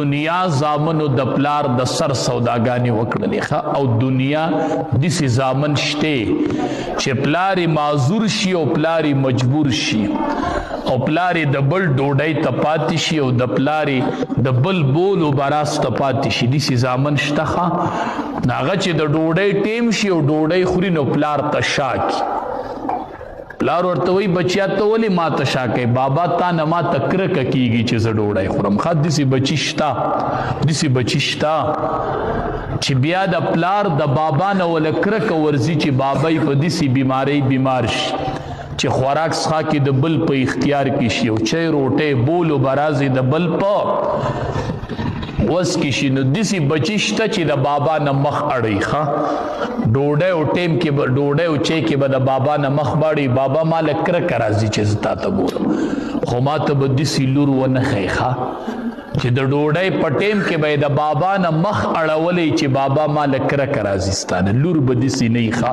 دنیا زامنو د پلار د سر سوداګانی وکړلې ښه او دنیا داسې زامن شته چې پلار معذور شي او پلار مجبور شي او پلار د بل ډوډۍ ته پاتې شي او د پلار د بل بولو براس ته پاتې شي داسې زامن شته ښه هغه چې د ډوډۍ ټیم شي او ډوډۍ خوري نو پلار ته شاکي پلار ورته وی بچیا ته ولې ما ته شا کوي بابا تا نه ما ته کرکه کیږي چې زه ډوډۍ خورم ښه داسې بچي شته چې بیا د پلار د بابا نه وله کرکه ورځي چې بابا یې په داسې بیمارۍ بیمار شي چې خوراک څښا کې د بل په اختیار کې شي او چای روټۍ بولو برازي د بل په وس کې شي نو داسې بچي شته چې د بابا نه مخ اړوي ښه ډوډۍ او ټیم کې به ډوډۍ او چای کې به د بابا نه مخ باړي بابا ما له کرکه راځي چې زه تا ته ګورم خو ما ته به داسې لور ونه ښیي ښه چې د ډوډۍ په ټیم کې به د بابا نه مخ اړولی چې بابا ما له کرکه راځي ستا نه لور به داسې نه وي ښه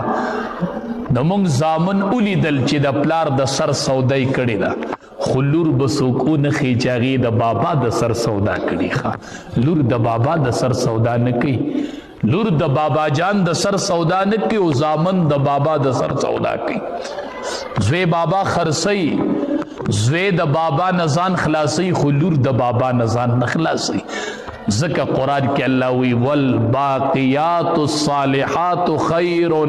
د موږ زامن ولیدل چې د پلار د سر سودای کړې ده خو لور به څوک ونه ښیي چې هغې د بابا د سر سودا کړي ښه لور د بابا د سر سودا نه کوي لور د بابا جان د سر سودا نه کوي او زامن د بابا د سر سودا کوي زوی بابا خرڅوي زوی د بابا نه ځان خلاصوي خو لور د بابا نه ځان نه خلاصوي ځکه قرآن کې الله وی والباقیات الصالحات خیر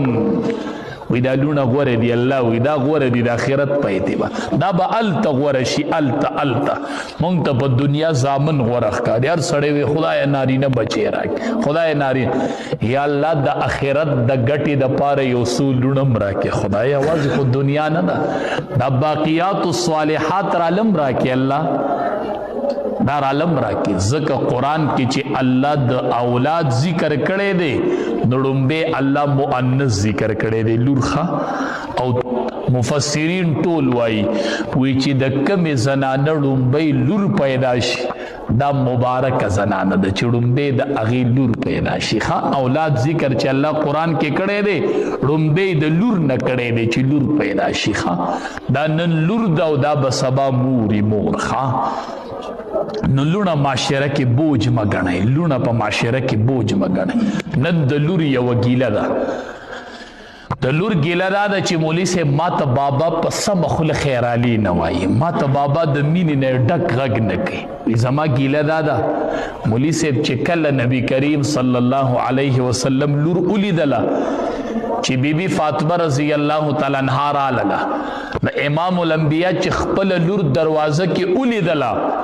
وی دا لونه غوره دی الله وی دا غوره دی د آخرت په اعتبار دا به الته غوره شي الته مونږ ته په دنیا زامن غوره ښکاري هر سړی وی خدای نارینه بچی راکړي خدای نارینه یا الله د آخرت د ګټې دپاره یو څو لونه م راکړي خدای یوازې خو دنیا نه ده دا باقیات الصالحات رالم راکړي الله دا رالم راکړي ځکه قرآن کې چې الله د اولاد ذکر کړی دی نو ړومبی الله مؤنث ذکر کړی دی لور ښه او مفسرین ټول وایي چې د کمې زنانه ړومبی لور پیدا شي دا مبارکه زنانه ده چې ړومبی د هغې لور پیدا شي ښه اولاد ذکر چې الله قرآن کې کړی دی ړومبی د لور نه کړی دی چې لور پیدا شي ښه دا نن لور ده او دا به سبا موري مور ښه نو لونه معاشره کې بوج مه ګڼئ لونه په معاشره کې بوج مه ګڼئ نن د لور یوه ګیله ده د لور ګیله دا ده چې مولوي صاحب ما ته بابا په سمه خوله خیرالي نه وایي ما ته بابا د مینې نه ډک غږ نه کوي زما ګیله دا ده مولوي صاحب چې کله نبی کریم صلی الله علیه وسلم لور ولیدله چې بیبي فاطمه رضی الله تعالی عنها راغله د امام الانبیا چې خپله لور دروازه کې ولیدله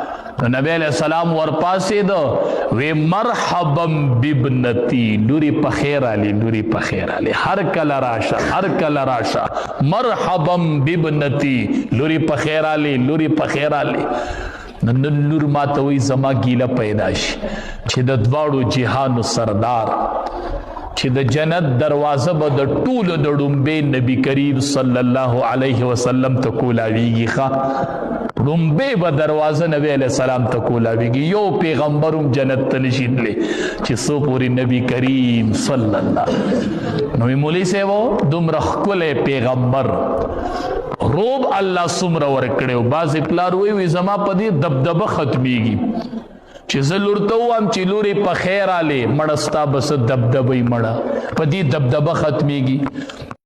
نو نبی علیہ السلام ورپاسېده وی مرحبا بابنتی لوري په خیر علی لوري په خیر علی هر کله راشه مرحبا بابنتی لوري په خیر علی لوري په خیر علی نن لور ماته وی زما ګیله پیدا شي چې د دواړو جهانو سردار چې د جنت دروازه به د ټولو د ړومبی نبی کریم صلی الله علیه وسلم ته کولاویږي ښه ړومبی به دروازه نبی علیه السلام ته کولاویږي یو پیغمبر هم جنت ته نشي تللی چې څو پورې نبی کریم صلی الله نو مولوي صاحب دومره ښکلی پیغمبر روب الله څومره ورکړی و بعضې پلار وی زما په دې دبدبه ختمیږي چې زه لور ته ووایم چې لورې په خیر آلې مړه ستا به څه دبدبه یې مړه په دې دبدبه ختمیږي